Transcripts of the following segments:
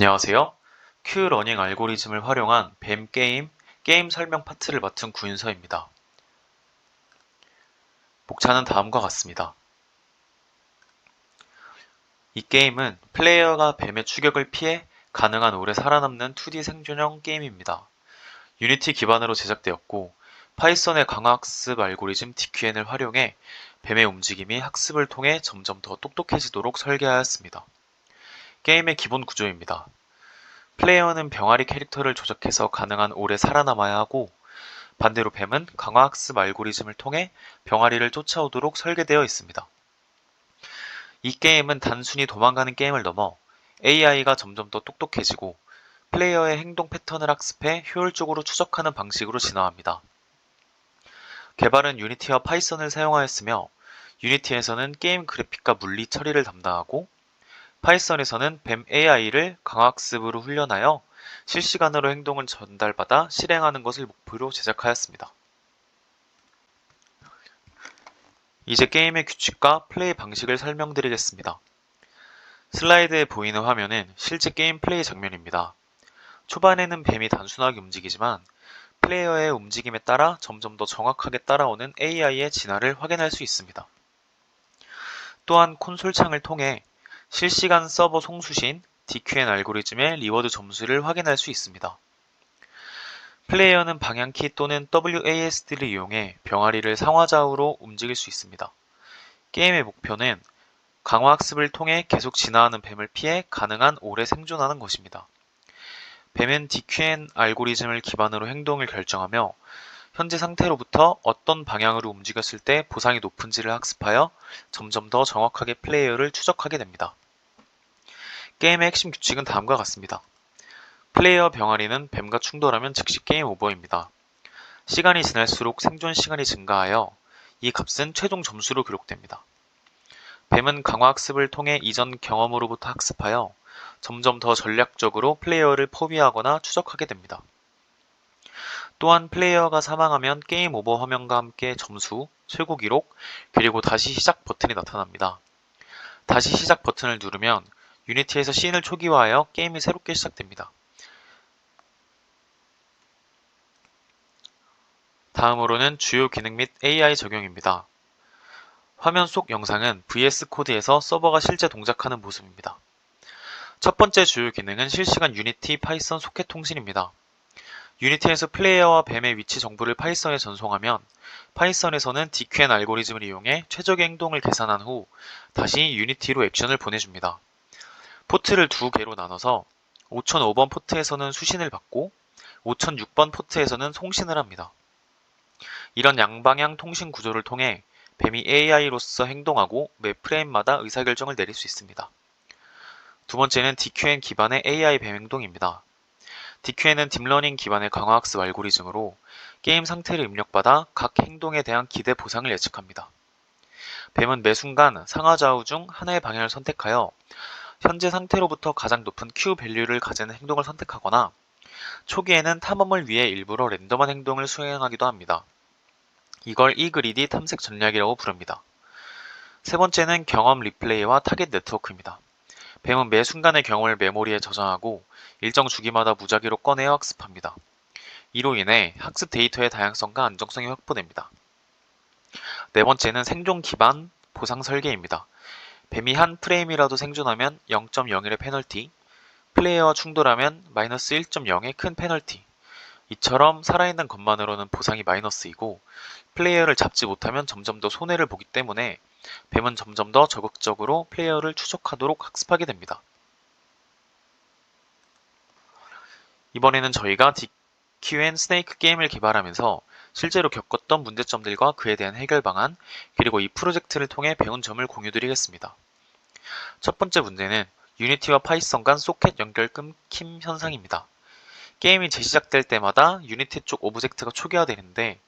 안녕하세요. 큐러닝 알고리즘을 활용한 뱀 게임 설명 파트를 맡은 구윤서입니다. 목차는 다음과 같습니다. 이 게임은 플레이어가 뱀의 추격을 피해 가능한 오래 살아남는 2D 생존형 게임입니다. 유니티 기반으로 제작되었고, 파이썬의 강화학습 알고리즘 DQN을 활용해 뱀의 움직임이 학습을 통해 점점 더 똑똑해지도록 설계하였습니다. 게임의 기본 구조입니다. 플레이어는 병아리 캐릭터를 조작해서 가능한 오래 살아남아야 하고, 반대로 뱀은 강화학습 알고리즘을 통해 병아리를 쫓아오도록 설계되어 있습니다. 이 게임은 단순히 도망가는 게임을 넘어 AI가 점점 더 똑똑해지고 플레이어의 행동 패턴을 학습해 효율적으로 추적하는 방식으로 진화합니다. 개발은 유니티와 파이썬을 사용하였으며, 유니티에서는 게임 그래픽과 물리 처리를 담당하고, 파이썬에서는 뱀 AI를 강화학습으로 훈련하여 실시간으로 행동을 전달받아 실행하는 것을 목표로 제작하였습니다. 이제 게임의 규칙과 플레이 방식을 설명드리겠습니다. 슬라이드에 보이는 화면은 실제 게임 플레이 장면입니다. 초반에는 뱀이 단순하게 움직이지만 플레이어의 움직임에 따라 점점 더 정확하게 따라오는 AI의 진화를 확인할 수 있습니다. 또한 콘솔 창을 통해 실시간 서버 송수신 DQN 알고리즘의 리워드 점수를 확인할 수 있습니다. 플레이어는 방향키 또는 WASD를 이용해 병아리를 상하좌우로 움직일 수 있습니다. 게임의 목표는 강화학습을 통해 계속 진화하는 뱀을 피해 가능한 오래 생존하는 것입니다. 뱀은 DQN 알고리즘을 기반으로 행동을 결정하며 현재 상태로부터 어떤 방향으로 움직였을 때 보상이 높은지를 학습하여 점점 더 정확하게 플레이어를 추적하게 됩니다. 게임의 핵심 규칙은 다음과 같습니다. 플레이어 병아리는 뱀과 충돌하면 즉시 게임 오버입니다. 시간이 지날수록 생존 시간이 증가하여 이 값은 최종 점수로 기록됩니다. 뱀은 강화학습을 통해 이전 경험으로부터 학습하여 점점 더 전략적으로 플레이어를 포위하거나 추적하게 됩니다. 또한 플레이어가 사망하면 게임 오버 화면과 함께 점수, 최고 기록, 그리고 다시 시작 버튼이 나타납니다. 다시 시작 버튼을 누르면 유니티에서 씬을 초기화하여 게임이 새롭게 시작됩니다. 다음으로는 주요 기능 및 AI 적용입니다. 화면 속 영상은 VS 코드에서 서버가 실제 동작하는 모습입니다. 첫 번째 주요 기능은 실시간 유니티 파이썬 소켓 통신입니다. 유니티에서 플레이어와 뱀의 위치 정보를 파이썬에 전송하면 파이썬에서는 DQN 알고리즘을 이용해 최적의 행동을 계산한 후 다시 유니티로 액션을 보내줍니다. 포트를 두 개로 나눠서 5005번 포트에서는 수신을 받고 5006번 포트에서는 송신을 합니다. 이런 양방향 통신 구조를 통해 뱀이 AI로서 행동하고 매 프레임마다 의사결정을 내릴 수 있습니다. 두 번째는 DQN 기반의 AI 뱀 행동입니다. DQN은 딥러닝 기반의 강화학습 알고리즘으로 게임 상태를 입력받아 각 행동에 대한 기대 보상을 예측합니다. 뱀은 매 순간 상하좌우 중 하나의 방향을 선택하여 현재 상태로부터 가장 높은 Q 밸류를 가지는 행동을 선택하거나 초기에는 탐험을 위해 일부러 랜덤한 행동을 수행하기도 합니다. 이걸 이그리디 탐색 전략이라고 부릅니다. 세 번째는 경험 리플레이와 타겟 네트워크입니다. 뱀은 매 순간의 경험을 메모리에 저장하고 일정 주기마다 무작위로 꺼내어 학습합니다. 이로 인해 학습 데이터의 다양성과 안정성이 확보됩니다. 네 번째는 생존 기반 보상 설계입니다. 뱀이 한 프레임이라도 생존하면 0.01의 페널티, 플레이어와 충돌하면 마이너스 1.0의 큰 페널티. 이처럼 살아있는 것만으로는 보상이 마이너스이고 플레이어를 잡지 못하면 점점 더 손해를 보기 때문에 뱀은 점점 더 적극적으로 플레이어를 추적하도록 학습하게 됩니다. 이번에는 저희가 DQN 스네이크 게임을 개발하면서 실제로 겪었던 문제점들과 그에 대한 해결 방안, 그리고 이 프로젝트를 통해 배운 점을 공유드리겠습니다. 첫 번째 문제는 유니티와 파이썬 간 소켓 연결 끊김 현상입니다. 게임이 재시작될 때마다 유니티 쪽 오브젝트가 초기화되는데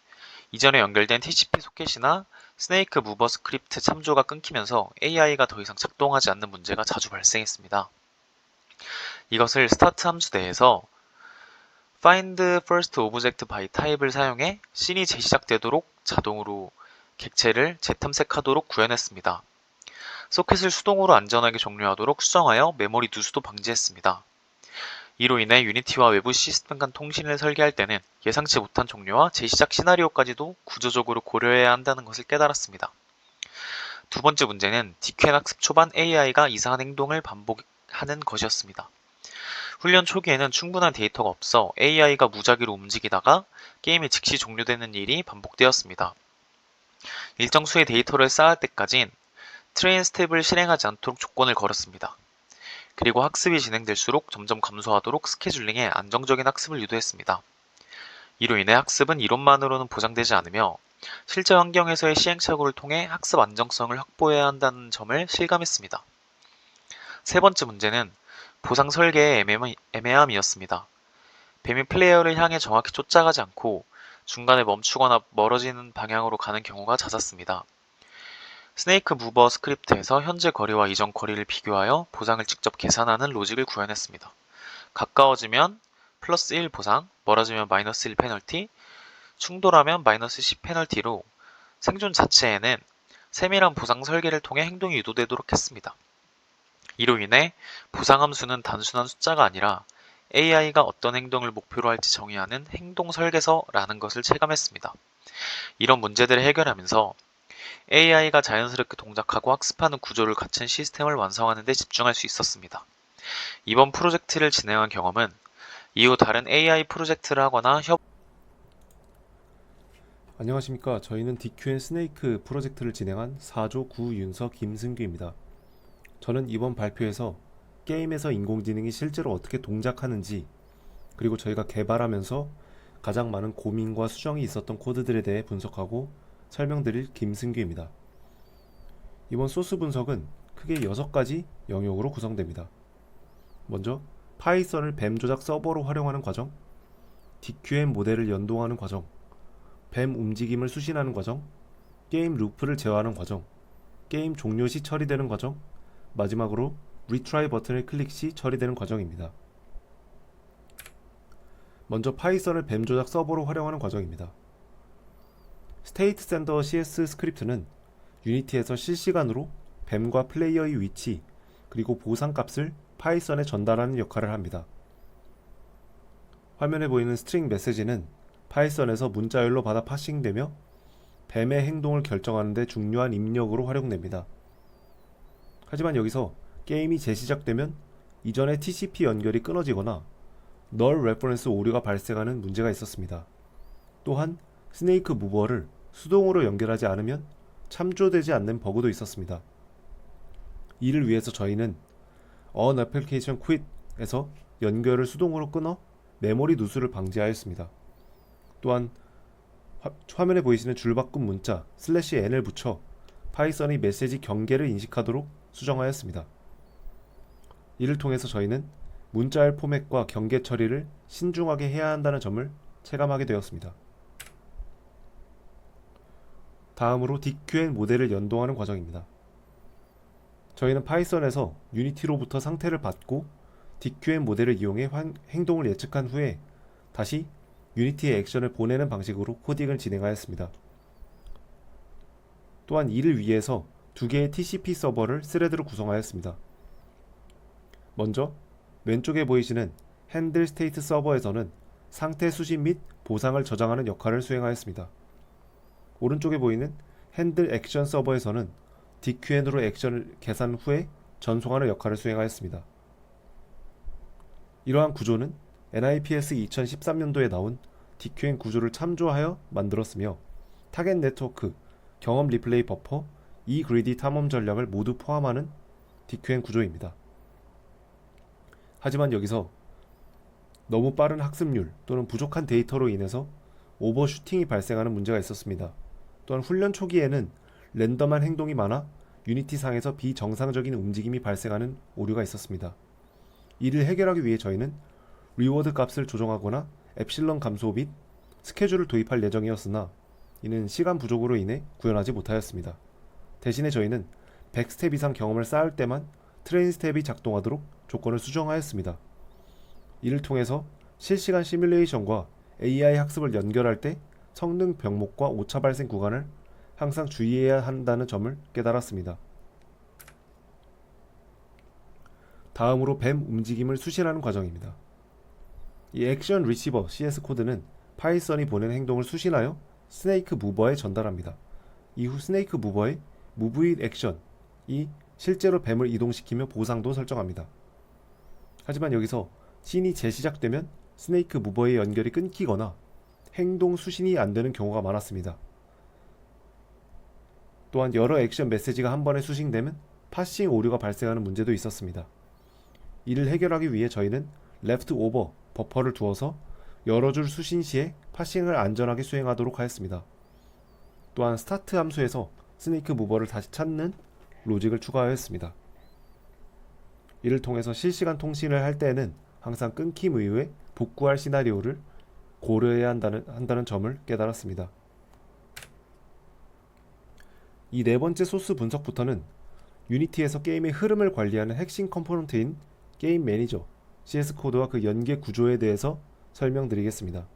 이전에 연결된 TCP 소켓이나 스네이크 무버 스크립트 참조가 끊기면서 AI가 더 이상 작동하지 않는 문제가 자주 발생했습니다. 이것을 스타트 함수 내에서 find first object by type을 사용해 씬이 재시작되도록 자동으로 객체를 재탐색하도록 구현했습니다. 소켓을 수동으로 안전하게 종료하도록 수정하여 메모리 누수도 방지했습니다. 이로 인해 유니티와 외부 시스템 간 통신을 설계할 때는 예상치 못한 종류와 재시작 시나리오까지도 구조적으로 고려해야 한다는 것을 깨달았습니다. 두 번째 문제는 DQN 학습 초반 AI가 이상한 행동을 반복하는 것이었습니다. 훈련 초기에는 충분한 데이터가 없어 AI가 무작위로 움직이다가 게임이 즉시 종료되는 일이 반복되었습니다. 일정 수의 데이터를 쌓을 때까진 트레인 스텝을 실행하지 않도록 조건을 걸었습니다. 그리고 학습이 진행될수록 점점 감소하도록 스케줄링에 안정적인 학습을 유도했습니다. 이로 인해 학습은 이론만으로는 보장되지 않으며 실제 환경에서의 시행착오를 통해 학습 안정성을 확보해야 한다는 점을 실감했습니다. 세 번째 문제는 보상 설계의 애매함이었습니다. 뱀이 플레이어를 향해 정확히 쫓아가지 않고 중간에 멈추거나 멀어지는 방향으로 가는 경우가 잦았습니다. 스네이크 무버 스크립트에서 현재 거리와 이전 거리를 비교하여 보상을 직접 계산하는 로직을 구현했습니다. 가까워지면 플러스 1 보상, 멀어지면 마이너스 1 페널티, 충돌하면 마이너스 10 페널티로 생존 자체에는 세밀한 보상 설계를 통해 행동이 유도되도록 했습니다. 이로 인해 보상 함수는 단순한 숫자가 아니라 AI가 어떤 행동을 목표로 할지 정의하는 행동 설계서라는 것을 체감했습니다. 이런 문제들을 해결하면서 AI가 자연스럽게 동작하고 학습하는 구조를 갖춘 시스템을 완성하는 데 집중할 수 있었습니다. 이번 프로젝트를 진행한 경험은 이후 다른 AI 프로젝트를 하거나 안녕하십니까. 저희는 DQN 스네이크 프로젝트를 진행한 4조 구윤석 김승규입니다. 저는 이번 발표에서 게임에서 인공지능이 실제로 어떻게 동작하는지, 그리고 저희가 개발하면서 가장 많은 고민과 수정이 있었던 코드들에 대해 분석하고 설명드릴 김승규입니다. 이번 소스 분석은 크게 6가지 영역으로 구성됩니다. 먼저 파이썬을 뱀 조작 서버로 활용하는 과정, DQN 모델을 연동하는 과정, 뱀 움직임을 수신하는 과정, 게임 루프를 제어하는 과정, 게임 종료 시 처리되는 과정, 마지막으로 리트라이 버튼을 클릭 시 처리되는 과정입니다. 먼저 파이썬을 뱀 조작 서버로 활용하는 과정입니다. 스테이트 샌더 CS 스크립트는 유니티에서 실시간으로 뱀과 플레이어의 위치, 그리고 보상값을 파이썬에 전달하는 역할을 합니다. 화면에 보이는 스트링 메시지는 파이썬에서 문자열로 받아 파싱되며 뱀의 행동을 결정하는 데 중요한 입력으로 활용됩니다. 하지만 여기서 게임이 재시작되면 이전의 TCP 연결이 끊어지거나 null reference 오류가 발생하는 문제가 있었습니다. 또한 스네이크 무버를 수동으로 연결하지 않으면 참조되지 않는 버그도 있었습니다. 이를 위해서 저희는 onApplication quit에서 연결을 수동으로 끊어 메모리 누수를 방지하였습니다. 또한 화면에 보이시는 줄바꿈 문자 /n을 붙여 파이썬의 메시지 경계를 인식하도록 수정하였습니다. 이를 통해서 저희는 문자열 포맷과 경계 처리를 신중하게 해야 한다는 점을 체감하게 되었습니다. 다음으로 DQN 모델을 연동하는 과정입니다. 저희는 파이썬에서 유니티로부터 상태를 받고 DQN 모델을 이용해 행동을 예측한 후에 다시 유니티에 액션을 보내는 방식으로 코딩을 진행하였습니다. 또한 이를 위해서 두 개의 TCP 서버를 스레드로 구성하였습니다. 먼저 왼쪽에 보이시는 핸들 스테이트 서버에서는 상태 수신 및 보상을 저장하는 역할을 수행하였습니다. 오른쪽에 보이는 핸들 액션 서버에서는 DQN으로 액션을 계산 후에 전송하는 역할을 수행하였습니다. 이러한 구조는 NIPS 2013년도에 나온 DQN 구조를 참조하여 만들었으며 타겟 네트워크, 경험 리플레이 버퍼, 이그리디 탐험 전략을 모두 포함하는 DQN 구조입니다. 하지만 여기서 너무 빠른 학습률 또는 부족한 데이터로 인해서 오버슈팅이 발생하는 문제가 있었습니다. 또한 훈련 초기에는 랜덤한 행동이 많아 유니티 상에서 비정상적인 움직임이 발생하는 오류가 있었습니다. 이를 해결하기 위해 저희는 리워드 값을 조정하거나 엡실런 감소 및 스케줄을 도입할 예정이었으나 이는 시간 부족으로 인해 구현하지 못하였습니다. 대신에 저희는 100스텝 이상 경험을 쌓을 때만 트레인 스텝이 작동하도록 조건을 수정하였습니다. 이를 통해서 실시간 시뮬레이션과 AI 학습을 연결할 때 성능 병목과 오차 발생 구간을 항상 주의해야 한다는 점을 깨달았습니다. 다음으로 뱀 움직임을 수신하는 과정입니다. 이 액션 리시버 CS 코드는 파이썬이 보낸 행동을 수신하여 스네이크 무버에 전달합니다. 이후 스네이크 무버의 move with action이 실제로 뱀을 이동시키며 보상도 설정합니다. 하지만 여기서 씬이 재시작되면 스네이크 무버의 연결이 끊기거나 행동 수신이 안되는 경우가 많았습니다. 또한 여러 액션 메시지가 한 번에 수신되면 파싱 오류가 발생하는 문제도 있었습니다. 이를 해결하기 위해 저희는 left over 버퍼를 두어서 여러 줄 수신 시에 파싱을 안전하게 수행하도록 하였습니다. 또한 스타트 함수에서 스네이크 무버를 다시 찾는 로직을 추가하였습니다. 이를 통해서 실시간 통신을 할 때에는 항상 끊김 이후에 복구할 시나리오를 고려해야 한다는 점을 깨달았습니다. 이 네 번째 소스 분석부터는 유니티에서 게임의 흐름을 관리하는 핵심 컴포넌트인 게임 매니저 CS 코드와 그 연계 구조에 대해서 설명드리겠습니다.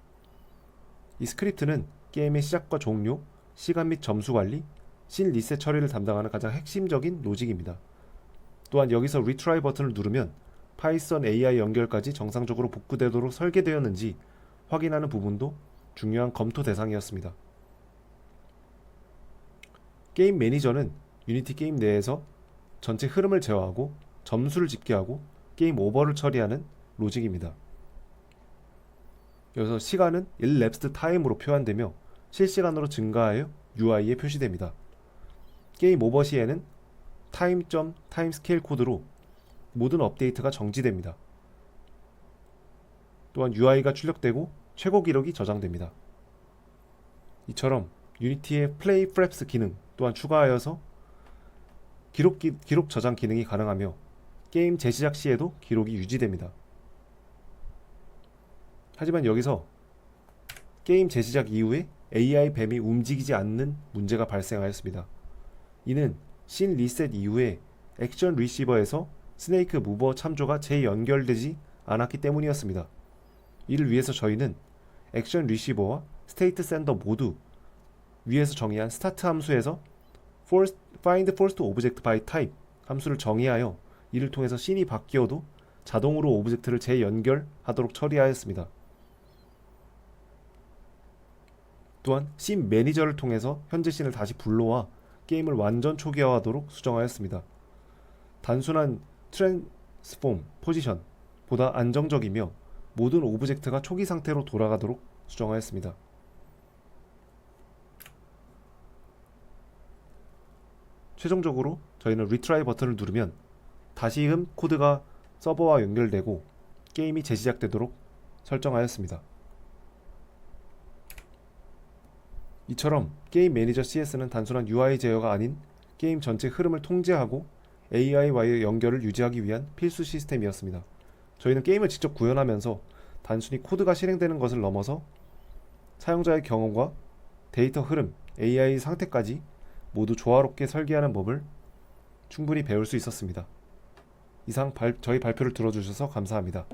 이 스크립트는 게임의 시작과 종료, 시간 및 점수 관리, 씬 리셋 처리를 담당하는 가장 핵심적인 로직입니다. 또한 여기서 리트라이 버튼을 누르면 파이썬 AI 연결까지 정상적으로 복구되도록 설계되었는지 확인하는 부분도 중요한 검토 대상이었습니다. 게임 매니저는 유니티 게임 내에서 전체 흐름을 제어하고 점수를 집계하고 게임 오버를 처리하는 로직입니다. 여기서 시간은 1랩스트 타임으로 표현되며 실시간으로 증가하여 UI에 표시됩니다. 게임 오버 시에는 타임스케일 코드로 모든 업데이트가 정지됩니다. 또한 UI가 출력되고 최고 기록이 저장됩니다. 이처럼 유니티의 플레이 프랩스 기능 또한 추가하여서 기록 저장 기능이 가능하며 게임 재시작 시에도 기록이 유지됩니다. 하지만 여기서 게임 재시작 이후에 AI 뱀이 움직이지 않는 문제가 발생하였습니다. 이는 씬 리셋 이후에 액션 리시버에서 스네이크 무버 참조가 재연결되지 않았기 때문이었습니다. 이를 위해서 저희는 액션 리시버와 스테이트 샌더 모두 위에서 정의한 스타트 함수에서 find first object by type 함수를 정의하여 이를 통해서 씬이 바뀌어도 자동으로 오브젝트를 재연결하도록 처리하였습니다. 또한 씬 매니저를 통해서 현재 씬을 다시 불러와 게임을 완전 초기화하도록 수정하였습니다. 단순한 트랜스폼 포지션보다 안정적이며 모든 오브젝트가 초기 상태로 돌아가도록 수정하였습니다. 최종적으로 저희는 리트라이 버튼을 누르면 다시금 코드가 서버와 연결되고 게임이 재시작되도록 설정하였습니다. 이처럼 게임 매니저 CS는 단순한 UI 제어가 아닌 게임 전체 흐름을 통제하고 AI와의 연결을 유지하기 위한 필수 시스템이었습니다. 저희는 게임을 직접 구현하면서 단순히 코드가 실행되는 것을 넘어서 사용자의 경험과 데이터 흐름, AI 상태까지 모두 조화롭게 설계하는 법을 충분히 배울 수 있었습니다. 이상 저희 발표를 들어주셔서 감사합니다.